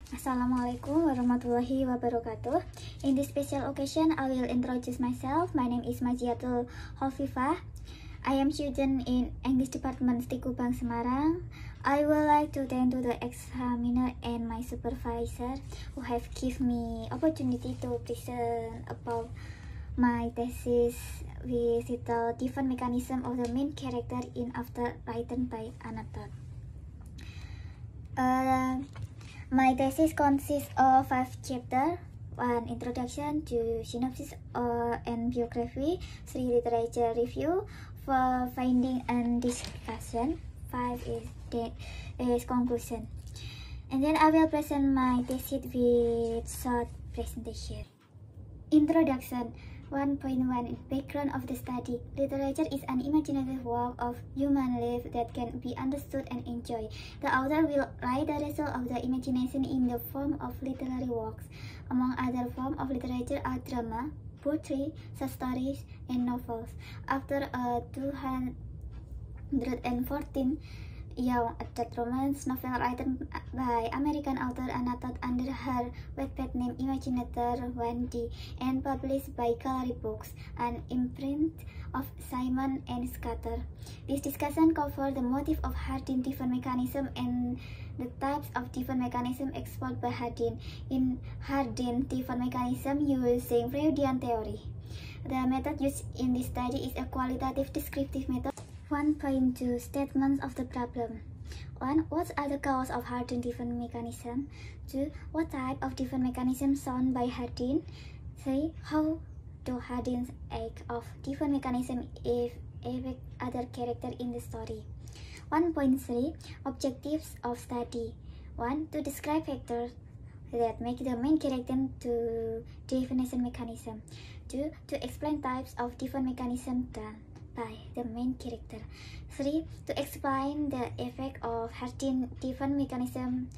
Assalamualaikum warahmatullahi wabarakatuh. In this special occasion, I will introduce myself. My name is Majiatul Hovifah. I am student in English Department Stikubang Semarang. I would like to thank to the examiner and my supervisor who have given me opportunity to present about my thesis with the different mechanism of the main character in After written by Anatol. My thesis consists of 5 chapters: 1. Introduction, 2. Synopsis and biography, 3. Literature review, 4. Finding and discussion, 5 is conclusion. And then I will present my thesis with short presentation. Introduction. 1.1 Background of the study. Literature is an imaginative work of human life that can be understood and enjoyed. The author will write the result of the imagination in the form of literary works. Among other forms of literature are drama, poetry, short stories, and novels. After a 214 young adult romance novel written by American author Anatol under her Wattpad name Imaginator 1D and published by Gallery Books, an imprint of Simon and Scatter. This discussion covers the motive of Hardin different mechanism and the types of different mechanism explored by Hardin. In Hardin different mechanism using Freudian theory. The method used in this study is a qualitative descriptive method. 1.2 Statements of the problem. 1. What are the causes of Hardin different mechanism? 2. What type of different mechanism shown by Hardin? 3. How do Hardin's act of different mechanism affect other character in the story? 1.3 Objectives of study. 1. To describe factors that make the main character to definition mechanism. 2. To explain types of different mechanism done by the main character. 3. To explain the effect of Hardin different mechanism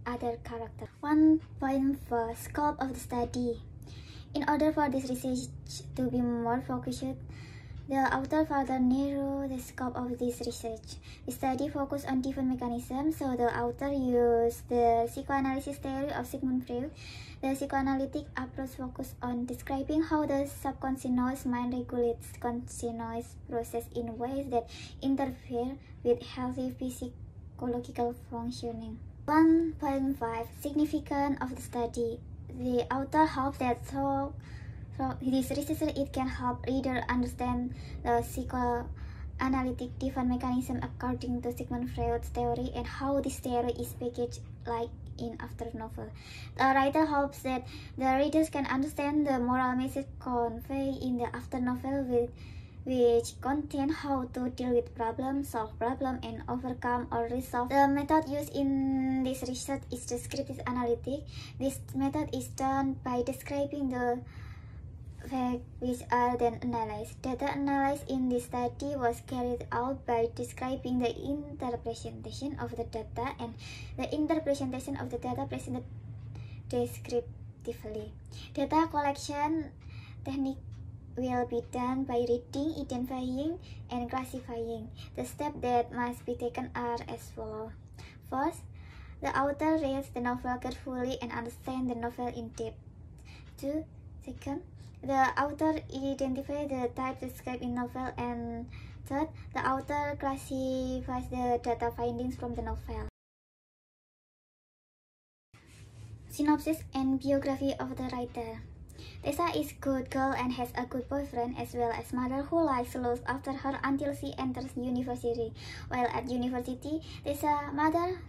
other character. 1.4 Scope of the study. In order for this research to be more focused, the author further narrowed the scope of this research. The study focused on different mechanisms, so the author used the psychoanalysis theory of Sigmund Freud. The psychoanalytic approach focused on describing how the subconscious mind regulates conscious process in ways that interfere with healthy physiological functioning. 1.5 Significance of the study. The author hopes that through this research it can help reader understand the psychoanalytic different mechanism according to Sigmund Freud's theory and how this theory is packaged like in After novel. The writer hopes that the readers can understand the moral message conveyed in the After novel which contain how to deal with problems, solve problems, and overcome or resolve. The method used in this research is descriptive analytic. This method is done by describing the facts which are then analyzed. Data analyzed in this study was carried out by describing the interpretation of the data and the interpretation of the data presented descriptively. Data collection technique will be done by reading, identifying, and classifying. The steps that must be taken are as follows. First, the author reads the novel carefully and understands the novel in depth. 2. Second, the author identifies the types described in novel, and third, the author classifies the data findings from the novel. Synopsis and biography of the writer. Tessa is a good girl and has a good boyfriend as well as mother who likes to look after her until she enters university. While at university, Tessa's mother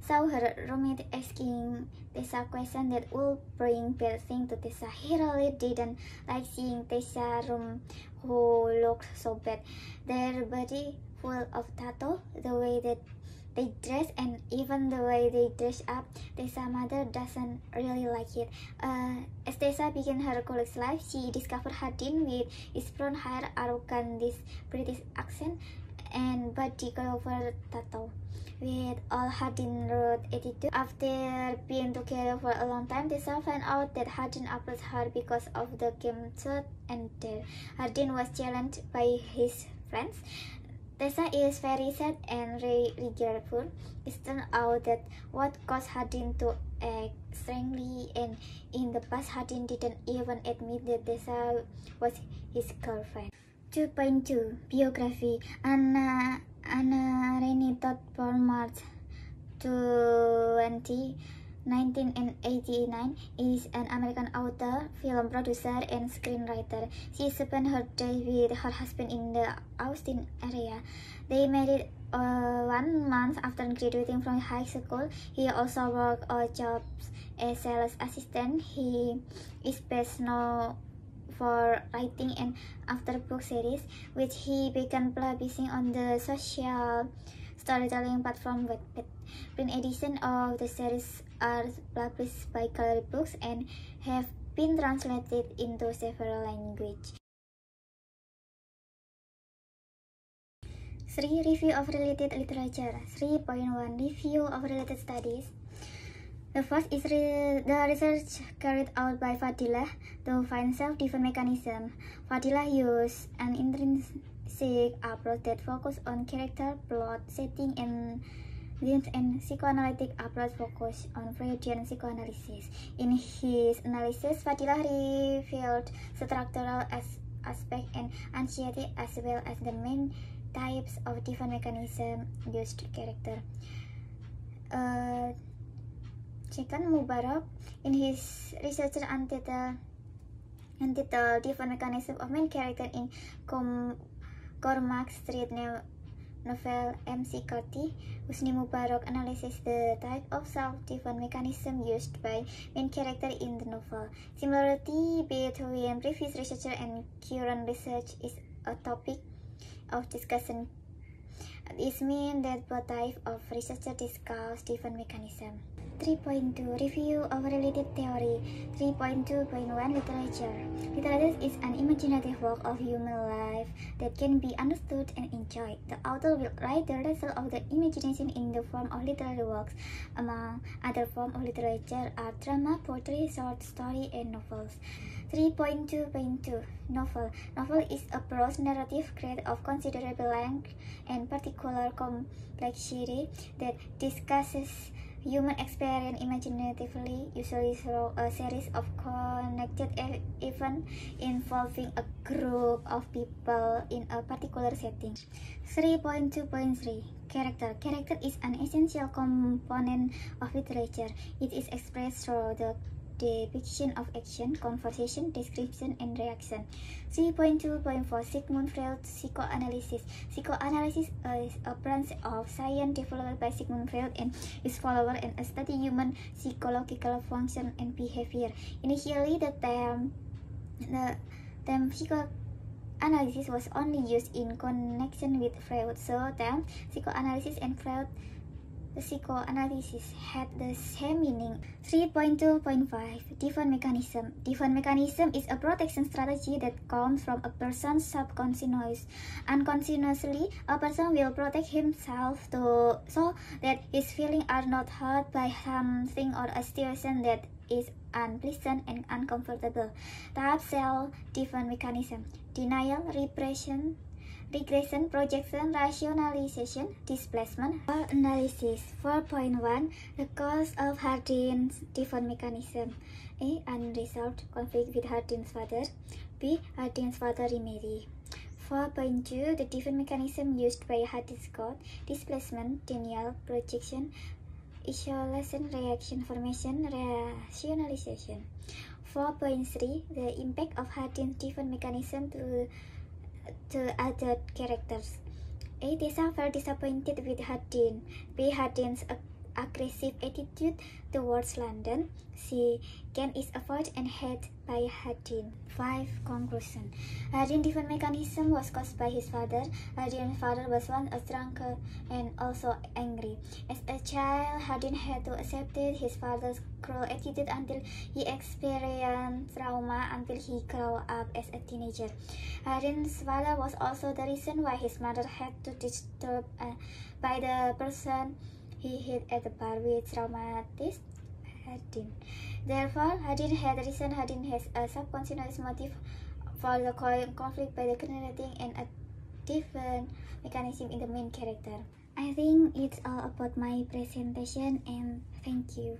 saw her roommate asking Tessa questions that would bring bad things to Tessa. He really didn't like seeing Tessa's room who looked so bad. Their body full of tattoo, the way that they dress, and even the way they dress up. Tessa's mother doesn't really like it. As Tessa began her college life, she discovered Hardin with his brown hair, arrogant, this British accent, and body cover tattoo. With all Hardin rude attitude. After being together for a long time, Tessa found out that Hardin approached her because of the game truth and dare. Hardin was challenged by his friends. Tessa is very sad and regretful. It turns out that what caused Hardin to act strangely, and in the past Hardin didn't even admit that Tessa was his girlfriend. 2.2 Biography. Anna Renee Todd, born March 20, 1989, is an American author, film producer, and screenwriter. She spent her days with her husband in the Austin area. They married 1 month after graduating from high school. He also worked odd jobs as sales assistant. He is best known for writing an after-book series, which he began publishing on the social storytelling platform Wattpad. Print editions of the series are published by Gallery Books and have been translated into several languages. 3. Review of related literature. 3.1 Review of related studies. The first is the research carried out by Fadilah to find self-defense mechanism. Fadilah used an intrinsic approach that focused on character, plot, setting, and themes, and psychoanalytic approach focused on Freudian psychoanalysis. In his analysis, Fadilah revealed structural aspects and anxiety as well as the main types of defense mechanism used to character. Second, Mubarak, in his research entitled Defense Mechanism of Main Character in Cormac Street novel M.C. Carty, Husni Mubarak analyzes the type of self-defense mechanism used by main character in the novel. Similarity between previous research and current research is a topic of discussion. This means that both types of research discuss defense mechanism. 3.2 Review of related theory. 3.2.1 Literature. Literature is an imaginative work of human life that can be understood and enjoyed. The author will write the result of the imagination in the form of literary works. Among other forms of literature are drama, poetry, short story, and novels. 3.2.2 Novel. Novel is a prose narrative created of considerable length and particular complexity that discusses human experience imaginatively, usually through a series of connected events involving a group of people in a particular setting. 3.2.3 Character. Character is an essential component of literature. It is expressed through the depiction of action, conversation, description, and reaction. 3.2.4 Sigmund Freud Psychoanalysis. Psychoanalysis is a branch of science developed by Sigmund Freud and his followers and study human psychological function and behavior. Initially, the term psychoanalysis was only used in connection with Freud, so term psychoanalysis and Freud psychoanalysis had the same meaning. 3.2.5 Defense mechanism. Defense mechanism is a protection strategy that comes from a person's subconscious. Unconsciously, a person will protect himself so that his feelings are not hurt by something or a situation that is unpleasant and uncomfortable. Type self-defense mechanism: denial, repression, regression, projection, rationalization, displacement. Analysis. 4.1 The cause of Hardin's defense mechanism. A. Unresolved conflict with Hardin's father. B. Hardin's father remarried. 4.2 The defense mechanism used by Hardin Scott: displacement, denial, projection, isolation, reaction, formation, rationalization. 4.3 The impact of Hardin's defense mechanism to other characters. A. Tessa felt disappointed with Hardin. B. Hardin's aggressive attitude towards London. C. Ken is avoided and hated by Hardin. 5. Conclusion. Hardin's defense mechanism was caused by his father. Hardin's father was once a drunkard and also angry. As a child, Hardin had to accept his father's cruel attitude until he experienced trauma until he grew up as a teenager. Hardin's father was also the reason why his mother had to disturbed by the person he hit at the bar, which traumatized Hardin. Therefore, Hardin has a subconscious motive for the conflict by generating a different mechanism in the main character. I think it's all about my presentation, and thank you.